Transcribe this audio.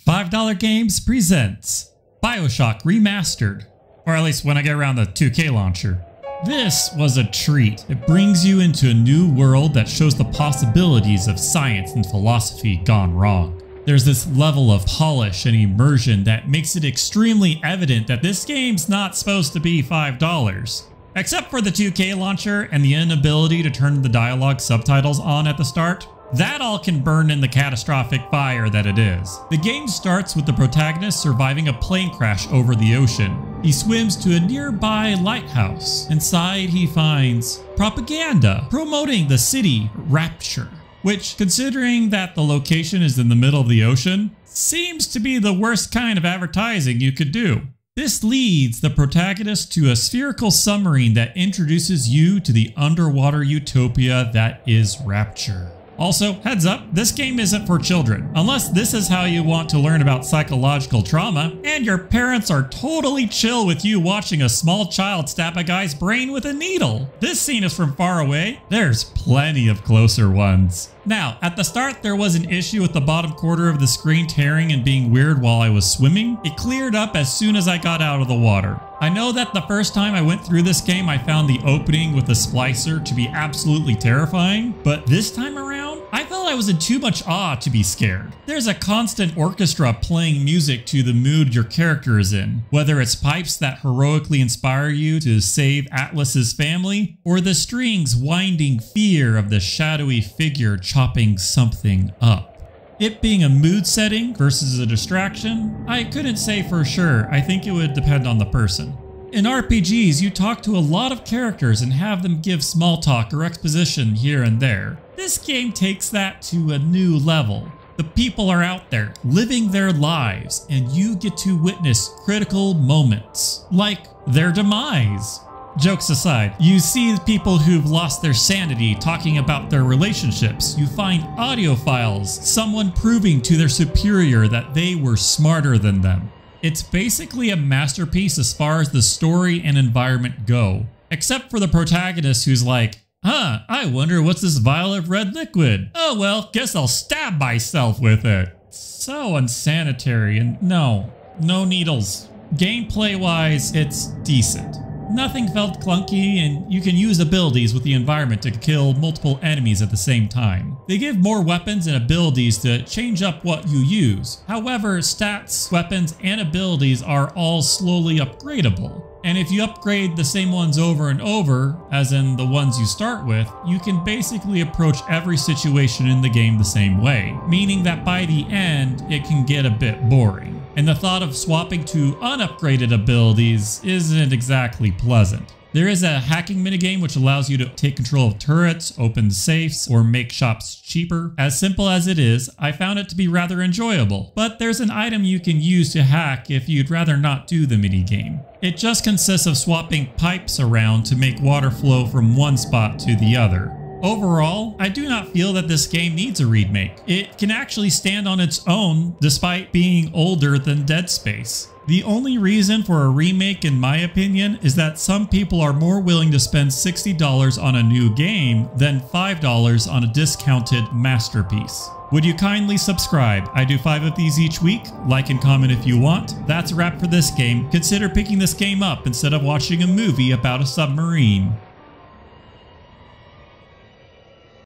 $5 Games presents BioShock Remastered, or at least when I get around the 2K launcher. This was a treat. It brings you into a new world that shows the possibilities of science and philosophy gone wrong. There's this level of polish and immersion that makes it extremely evident that this game's not supposed to be $5. Except for the 2K launcher and the inability to turn the dialogue subtitles on at the start. That all can burn in the catastrophic fire that it is. The game starts with the protagonist surviving a plane crash over the ocean. He swims to a nearby lighthouse. Inside he finds propaganda promoting the city Rapture, which, considering that the location is in the middle of the ocean, seems to be the worst kind of advertising you could do. This leads the protagonist to a spherical submarine that introduces you to the underwater utopia that is Rapture. Also, heads up, this game isn't for children, unless this is how you want to learn about psychological trauma, and your parents are totally chill with you watching a small child stab a guy's brain with a needle. This scene is from far away. There's plenty of closer ones. Now, at the start, there was an issue with the bottom quarter of the screen tearing and being weird while I was swimming. It cleared up as soon as I got out of the water. I know that the first time I went through this game, I found the opening with the splicer to be absolutely terrifying, but this time around, I felt I was in too much awe to be scared. There's a constant orchestra playing music to the mood your character is in, whether it's pipes that heroically inspire you to save Atlas's family, or the strings winding fear of the shadowy figure chopping something up. It being a mood setting versus a distraction, I couldn't say for sure. I think it would depend on the person. In RPGs, you talk to a lot of characters and have them give small talk or exposition here and there. This game takes that to a new level. The people are out there living their lives, and you get to witness critical moments, like their demise. Jokes aside, you see people who've lost their sanity talking about their relationships. You find audio files, someone proving to their superior that they were smarter than them. It's basically a masterpiece as far as the story and environment go. Except for the protagonist who's like, I wonder what's this vial of red liquid? Oh well, guess I'll stab myself with it. So unsanitary, and no needles. Gameplay wise, it's decent. Nothing felt clunky, and you can use abilities with the environment to kill multiple enemies at the same time. They give more weapons and abilities to change up what you use. However, stats, weapons, and abilities are all slowly upgradable. And if you upgrade the same ones over and over, as in the ones you start with, you can basically approach every situation in the game the same way, meaning that by the end, it can get a bit boring. And the thought of swapping to unupgraded abilities isn't exactly pleasant. There is a hacking minigame which allows you to take control of turrets, open safes, or make shops cheaper. As simple as it is, I found it to be rather enjoyable, but there's an item you can use to hack if you'd rather not do the minigame. It just consists of swapping pipes around to make water flow from one spot to the other. Overall, I do not feel that this game needs a remake. It can actually stand on its own despite being older than Dead Space. The only reason for a remake, in my opinion, is that some people are more willing to spend $60 on a new game than $5 on a discounted masterpiece. Would you kindly subscribe? I do 5 of these each week. Like and comment if you want. That's a wrap for this game. Consider picking this game up instead of watching a movie about a submarine.